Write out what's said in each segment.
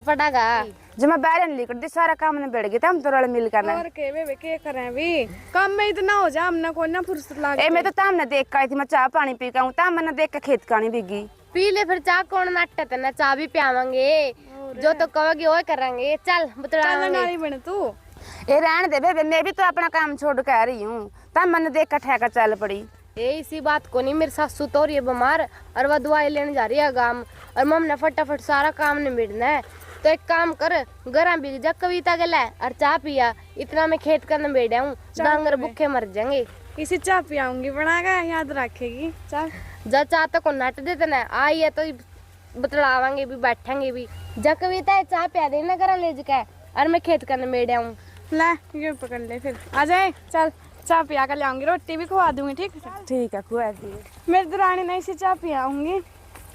पड़ेगा जब मैं बैरन लिख दी सारा काम ने बैठ गया हम तो रल मिल कर और के वे के करें भी काम में इतना हो जा हमने कोई ना फुर्सत लागे ए मैं तो ताम ने देख आई थी मैं चाय पानी पी का हूं ताम मैंने देख के खेत कानी बिगी पी ले फिर चाह कौन नाटक ना चाह भी पियावांगे जो तो कहोगे वो करेंगे चल चल नारी बन तू ए रहने दे बेबे मैं भी तो अपना काम छोड़ के आ रही हूं ताम मैंने देख के ठेका चल पड़ी ये इसी बात को नहीं मेरी सासू तो रही है बीमार और वह दवाई लेने जा रही है गांव और मम्मी ने फटाफट सारा काम निबेड़ना है तो एक काम कर गरा भी जा कविता के लाए और चाह पिया इतना मैं खेत का निबेड़ा हूँ डांगर भूखे मर जाएंगे इसी चाह पियाऊंगी बनाएगा याद रखेगी चल जा चाह तो को नट देते ना आई है तो बतलावांगे भी बैठेंगे भी जा कविता चाह पिया देना गरा ले जाके और मैं खेत का निबेड़ा हूँ ले ये पकड़ ले फिर आ जाए चल चाह पिया कर लाऊंगी रोटी भी खुआ दूंगी ठीक है खुआ दी मेरी दुरानी ने इसी चाह पियाऊंगी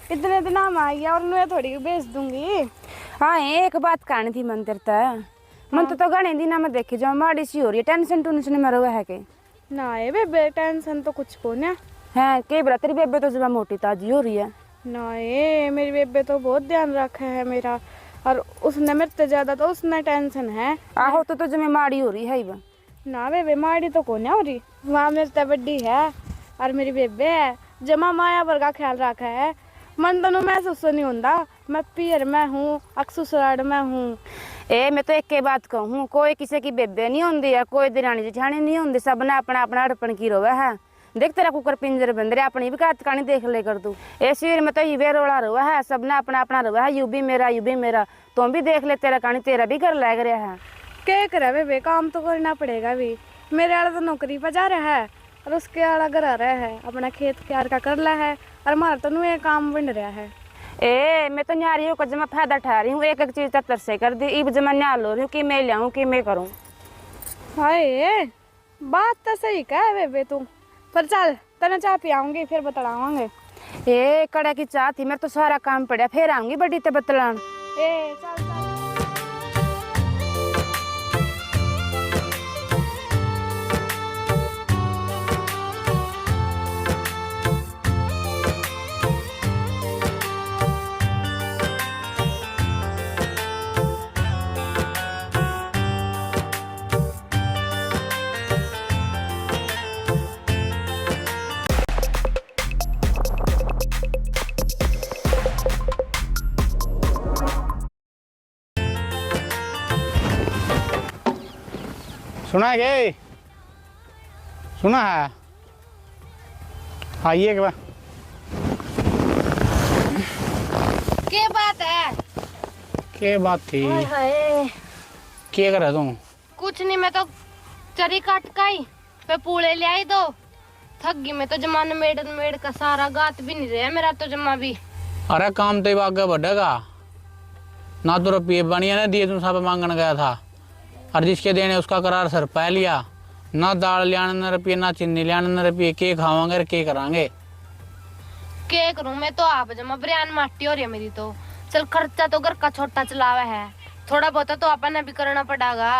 इतने दिन हम आई है और मैं थोड़ी बेच दूंगी हाँ एक बात कहनी थी मन तेरता मन तो गाने दिन में देखे जाओ माड़ी सी हो रही है टेंशन टूंशन मरो है के ना है बेबे टेंशन तो कुछ को ना है के बरा तेरी बेबे तो जब मोटी ताजी हो रही है ना ये मेरी बेबे तो बहुत ध्यान रखा है मेरा और उसने मेरे से ज्यादा तो उसने टेंशन है आहो तो जमे माड़ी हो रही है बा ना बेबे माड़ी तो को हो रही वहाँ मेरे से बड़ी है और मेरी बेबे है जमा माया वर्गा ख्याल रखा है मन दोनों महसूस नहीं होता मैं पियर में हूँ अक्सुसराड़ में हूँ ए मैं तो एक के बात कहूँ कोई किसी की बेबे नहीं होंगी है कोई दिरानी जिठानी नहीं होंगी सब ने अपना अपना अड़पन की रोवा है देख तेरा कुकर पिंजर बंद रहे अपनी भी काट कहानी देख ले कर तू ए शिविर में तो ये रोड़ा रोवा है सब ने अपना अपना रोवा है यू भी मेरा तुम भी देख ले तेरा कहानी तेरा भी घर लग रहा है क्या करे बेबे काम तो करना पड़ेगा भी मेरे आला तो नौकरी पर जा रहा है और उसके आला घर आ रहा है अपना खेत क्यार का कर ला है और हमारा तो ये काम बन रहा है ए मैं तो न्यारियों का जमा फायदा उठा रही हूँ एक एक चीज तर से कर दी इब जमा न्याल हो रही हूँ कि मैं लाऊं कि मैं करूँ हाय बात तो सही कह बेबे तू पर चल तेना चाह पियाऊंगी फिर बतलावांगे ए कड़ा की चाह थी मैं तो सारा काम पड़ा फिर आऊंगी बड़ी ते बतलान ए चल चल सुना है सुना है आइए एक बार क्या बात है क्या बात थी क्या कर रहा तुम कुछ नहीं मैं तो चरी काट काई पे पूले ले आई दो थक गई मैं तो जमा मेड़ का सारा गात भी नहीं रहा मेरा तो जमा भी अरे काम तो आगे बढ़ेगा ना तो रुपये बढ़िया ने दिए तुम सब मांगने गया था और जिसके देने उसका करार सर पै लिया ना दाल लियाने न रुपये ना चीनी लियाने न रुपये के खावांगे के करांगे क्या करूं मैं तो आप जमा बरियान माटी हो रही है मेरी तो चल खर्चा तो घर का छोटा चलावा है थोड़ा बहुत तो अपन भी करना पड़ेगा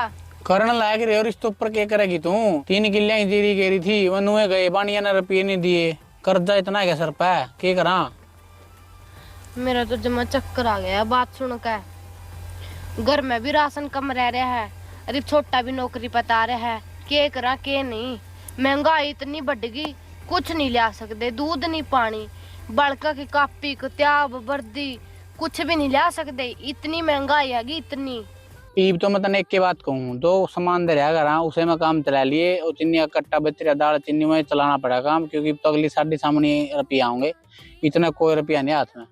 करने लायक रहे और इसके ऊपर क्या करेगी तू 3 किल्लियां जीरी गेरी थी वो नुए गए बानिया ने रुपये नहीं दिए कर्जा इतना क्या सर पै के करा मेरा तो जमा चक्कर आ गया बात सुन के घर में भी राशन कम रह रहा है अरे छोटा भी नौकरी पता रहा है के करा के नहीं महंगाई इतनी बढ़ गई कुछ नहीं ला सकते दूध नहीं पानी बड़का की कापी किताब वर्दी कुछ भी नहीं ला सकते इतनी महंगाई है इतनी ईब तो मैं तने एक के बात कहूँ दो सामान दे रहा घर उसे मैं काम चला लिए और चीनी का कट्टा बचरा दाल चीनी में चलाना पड़ा काम क्योंकि तो अगली साढ़े सामने रुपया आऊंगे इतना कोई रुपया नहीं हाथ में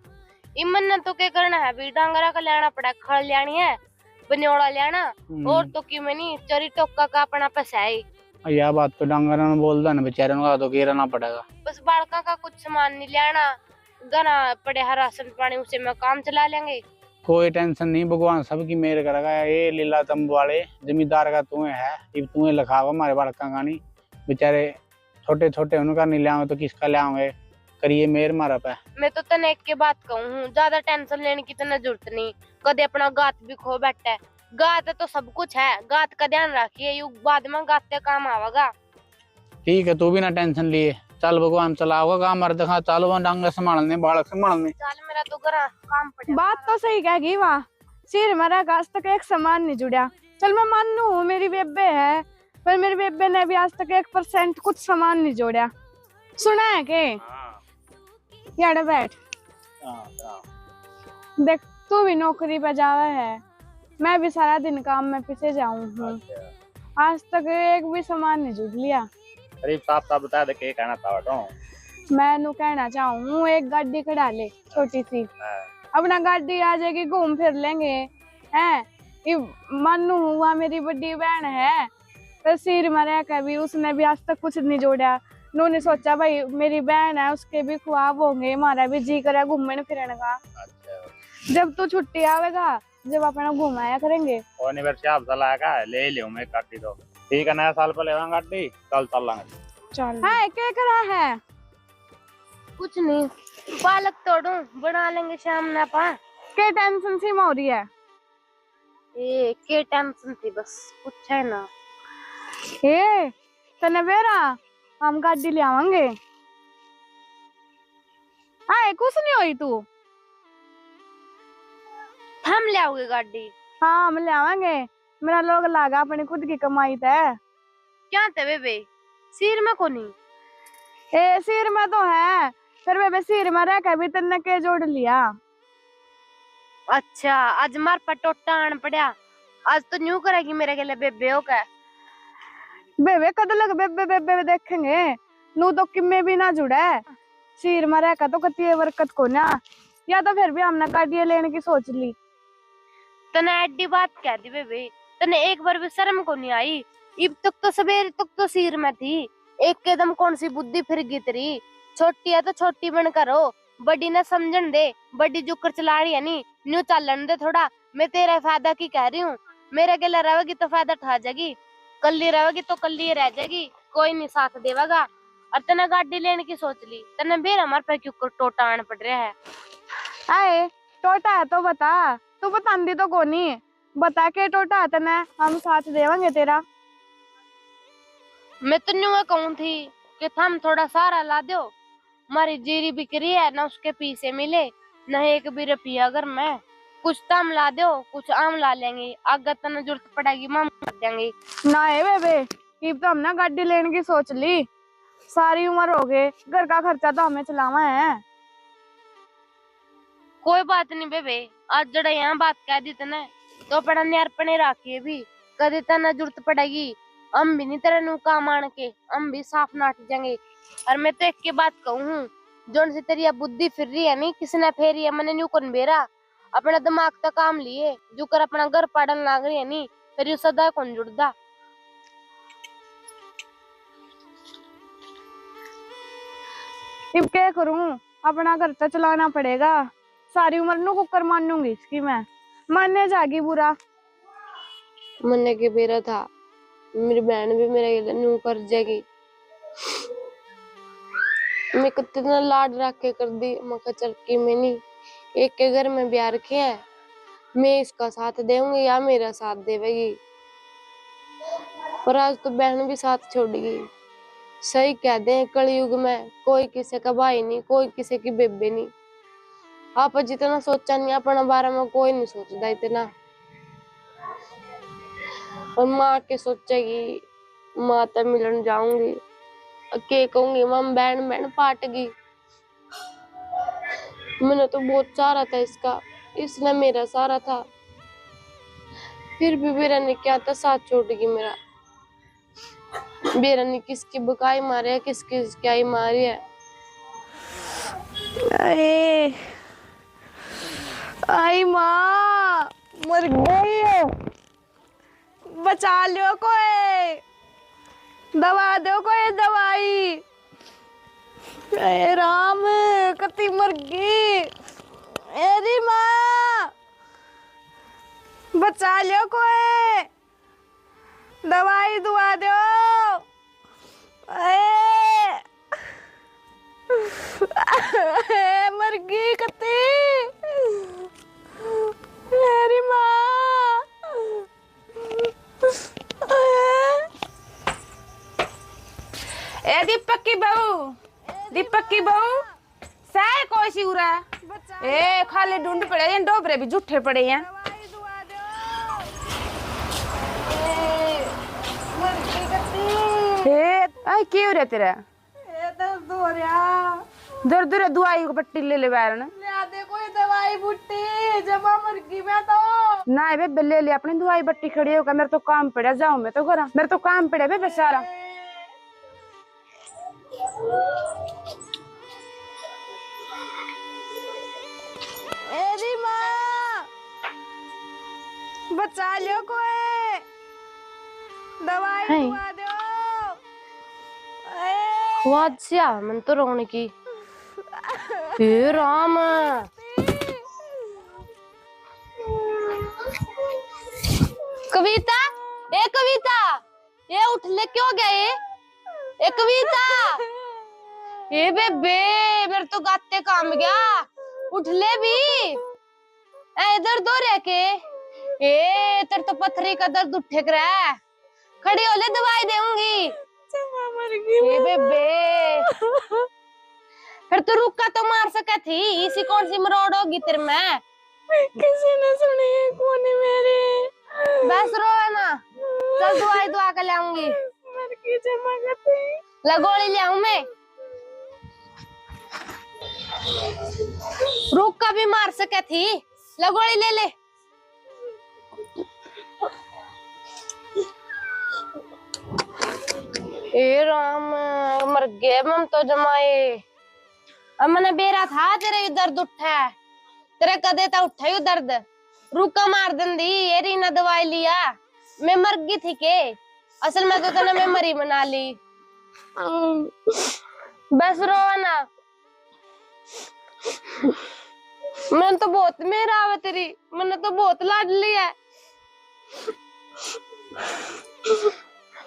इमन ने तो क्या करना है भी डांगरा का लेना पड़ा खड़ लेनी है बन्योड़ा लेना और तो कि मैं नहीं चरी टोका का अपना पैसा है यह बात तो डांगर ने बोल दो ना बेचारे का तो गिरना पड़ेगा बस बालका का कुछ सामान नहीं लेना गना पड़े है राशन पानी उसे मैं काम चला लेंगे कोई टेंशन नहीं भगवान सबकी मेहर करेगा ये लीला तंबू वाले जमींदार का तुम्हें है अब तुम्हें लिखावा हमारे बालका का नहीं बेचारे छोटे छोटे उनका नहीं लिया तो किसका लियाओगे करिए मेहर मारा पे मैं तो तने एक के बात कहूँ ज्यादा टेंशन लेने की तो जरूरत नहीं कदे अपना गात भी खो बैठा है गात तो सब कुछ है गात का ध्यान रखिए यू बाद में गाते काम आवेगा ठीक है तू भी ना टेंशन लिए चल भगवान चलाओगा काम मर दिखा चलो वहाँ डांगे संभालने बालक संभालने चल मेरा तो घर काम पड़ा बात तो सही कहेगी वहाँ सिर मेरा आज तक एक सामान नहीं जुड़ा। चल मैं मानू मेरी बेबे है, पर मेरी बेबे ने भी आज तक 1% कुछ सामान नहीं जोड़ा। सुना है के? यार बैठ। देख तू भी नौकरी पे जावा है, मैं भी सारा दिन काम में पीछे जाऊं हूँ। आज तक एक भी सामान नहीं जुड़ लिया। करीब साफ साफ बता दे के कहना था। मैं नु कहना चाहूँ एक गाड़ी कढ़ा ले छोटी सी, अपना गाड़ी आ जाएगी, घूम फिर लेंगे हैं। मानू वहाँ मेरी बड़ी बहन है, तो सिर में रह कर भी उसने भी आज तक कुछ नहीं जोड़ा। उन्होंने सोचा भाई मेरी बहन है, उसके भी ख्वाब होंगे, हमारा भी जी करे घूमने फिरने का। जब तू छुट्टी आवेगा जब अपना घुमाया करेंगे। और नहीं फिर आप सलाह का ले लियो मैं गाड़ी तो ठीक है, नया साल पर लेवा गाड़ी कल चल लांगे। चल है क्या करा है? कुछ नहीं, पालक तोड़ू बना लेंगे शाम ना पा। क्या टेंशन सी हो रही है? ए के टेंशन थी बस, कुछ है ना। ए तने बेरा हम गाड़ी ले आवांगे। आए कुछ नहीं हुई तू। हम ले आओगे गाड़ी? हाँ हम ले आवांगे, मेरा लोग लागा अपनी खुद की कमाई है। क्या थे बेबे सिर में को नहीं? ए सिर में तो है, फिर बेबे सिर में रह के भी तन्ने के जोड़ लिया। अच्छा आज मार पर टोटा आन पड़ा, आज तो न्यू करेगी मेरे के लिए बेबे हो का। बेबे कद लग बेबे बेबे देखेंगे, नू तो किम्मे भी ना जुड़ा है। सिर में रह का तो कती बरकत को ना, या तो फिर भी हमने गाड़ी लेने की सोच ली। तने एडी बात कह दी बेबे, तने एक बार भी शर्म को नहीं आई? इब तक तो सवेरे तक तो सिर में थी, एक कदम कौन सी बुद्धि फिर गई तेरी? छोटी है तो छोटी बनकर हो, बड़ी ना समझन दे, बड़ी जो कर चला रही है नी न्यू चलन दे थोड़ा। मैं तेरा फायदा की कह रही हूँ, मेरे गले रहेगी तो फायदा ठा जाएगी, कल्ली रहेगी तो कल्ली रह जाएगी, कोई नहीं साथ देगा। और तने गाड़ी लेने की सोच ली, तने बेर हमारे पे क्यों टोटा आन पड़ रहा है? आए टोटा है तो बता, तू बतांदी तो कोनी, बता के टोटा है तने, हम साथ देवांगे तेरा। मैं तो न्यू कहूँ थी कि थम थोड़ा सारा ला दो, हमारी जीरी बिक्री है ना, उसके पीछे मिले न एक भी रुपया। अगर मैं कुछ तम ला दो, कुछ आम ला लेंगे, अगर तने जरूरत पड़ेगी हम कर देंगे। ना है बेबे, इब तो हमने गाड़ी लेने की सोच ली, सारी उम्र हो गए, घर का खर्चा तो हमें चलावा है। कोई बात नहीं बेबे, आज जड़ा यहाँ बात कह दी तने तो अपना न्यारपने राखिए भी, कभी तना जरूरत पड़ेगी हम भी नहीं तेरे नु काम आन के, हम भी साफ नाट जाएंगे। और मैं तो एक की बात कहूँ, जोन से तेरी बुद्धि फिर रही है नी, किसने फेरी है मैंने न्यू कन बेरा, अपना दिमाग तक काम लिए जो कर अपना घर पाड़न लाग रही है नी, फिर यू सदा कौन जुड़दा। इब क्या करूं, अपना घर तो चलाना पड़ेगा, सारी उम्र नु कुकर मानूंगी इसकी मैं, मानने जागी बुरा। मन के बेरा था, मेरी बहन भी मेरे लिए न्यू कर जाएगी, मैं कितना लाड रख के कर दी, मका चल की मैंने एक के घर में ब्याह रखे है, मैं इसका साथ देऊंगी या मेरा साथ देवेगी, पर आज तो बहन भी साथ छोड़ेगी। सही कह दे, कलयुग में कोई किसी का भाई नहीं, कोई किसी की बेबे नहीं। आप जितना सोचा नहीं अपना बारे में कोई नहीं सोचता इतना। और माँ के सोचेगी, माँ तब मिलन जाऊंगी, के कहूंगी मम बहन बहन पाट गई। मैंने तो बहुत सहारा था इसका, इसने मेरा सहारा था, फिर भी बेरा ने क्या था साथ छोड़ गई मेरा। बेरा ने किसकी बुकाई मारे है, किसकी क्या ही मारी है। आई माँ मर गई है, बचा लो कोई, दवा दो कोई दवाई। ए राम कती मर गई, एरी माँ बचा लो कोई, दवाई दुआ दो। मर गई कती मेरी माँ। ए दीपक की बहू, दीपक की बहू साय कोई सी उरा, ए खाली ढूंढ पड़े हैं, डोबरे भी झूठे पड़े हैं। की हो रहा तेरा? ये दर्द हो रहा। दर्द रे दवाई को पट्टी ले ले बैरन। ले दे कोई दवाई बूटी, जमा मर गई मैं तो। ना बे ले ले अपनी दवाई बट्टी खड़ी होकर, मेरे तो काम पड़ा, जाऊं मैं तो करा, मेरे तो काम पड़ा बे बेचारा। एरी माँ बचा लियो कोई, दवाई है। दवा दो। आवाज से आ मन तो रोने की। हे राम, कविता, ए कविता, ये उठ ले, क्यों गया ये? ए कविता, ए बेबे मेरे तो गाते काम गया, उठ ले भी। ए दर्द हो रहा के? ए तेरे तो पथरी का दर्द उठे कर है, खड़ी हो ले, दवाई देऊंगी। ए बेबे फिर तो रुका तो मार सका थी, इसी कौन सी मरोड़ होगी तेरे में? किसी ने सुनी कौन मेरी? बस रो है ना, चल दवाई दुआ कर लाऊंगी। मर की जमा करती। लगोड़ी ले आऊं मैं? रुक का भी मार सके थी, लगोड़ी ले ले। ए राम, मर गए हम तो जमाए। अब मैंने बेरा था तेरे दर्द उठा है, तेरे कदे ता उठा ही दर्द, रुका मार दंदी, ये री ना दवाई लिया, मैं मर गई थी के? असल में तो तने मैं मरी बना ली। बस रो ना, मैंने तो बहुत मेरा आवे तेरी, मैंने तो बहुत लाड लिया है,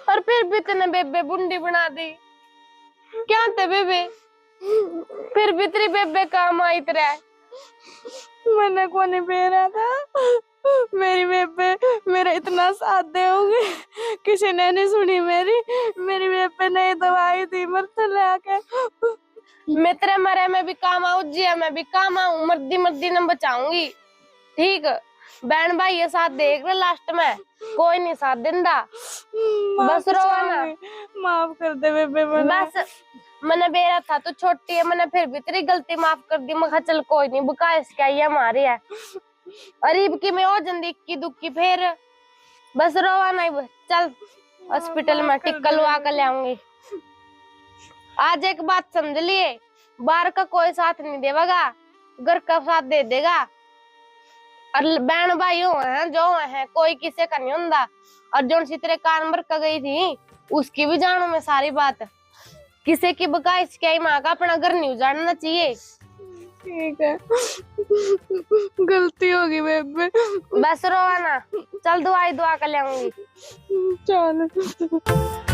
और फिर भी तेने बेबे बुंडी बना दी। क्या थे बेबे, फिर भी तेरी बेबे काम आई तेरे। मैंने कौन बेरा था, मेरी बेबे मेरा इतना साथ देओगे, किसी ने नहीं सुनी मेरी बेबे ने दवाई दी मरते लेके। मैं तेरे मरे में भी काम आऊं, जिया में भी काम आऊं, मर्दी मर्दी न बचाऊंगी, ठीक? बहन भाई ये साथ देख रहे, लास्ट में कोई नहीं साथ देंदा। बस रो ना, माफ कर दे बेबे मैंने। बस मैंने बेरा था तो छोटी है, मैंने फिर भी तेरी गलती माफ कर दी। मैं चल कोई नहीं, बुका इसका ये हमारी है, अरीब की मैं और जंदी की दुखी फिर। बस रोवा नहीं, चल हॉस्पिटल में टिक्का लगा कर ले आऊंगी। आज एक बात समझ लिए, बाहर का कोई साथ नहीं देगा, घर का साथ दे देगा। और बहन भाई हैं जो हैं, कोई किसी का नहीं होता। और जो सी तेरे कान भर का गई थी, उसकी भी जानू मैं सारी बात। किसी की बकाइश क्या ही माँ का अपना घर नहीं उजाड़ना चाहिए। ठीक है, गलती होगी बेबे। बस रोवा ना, चल दवाई दुआ कर ले आऊंगी। चल।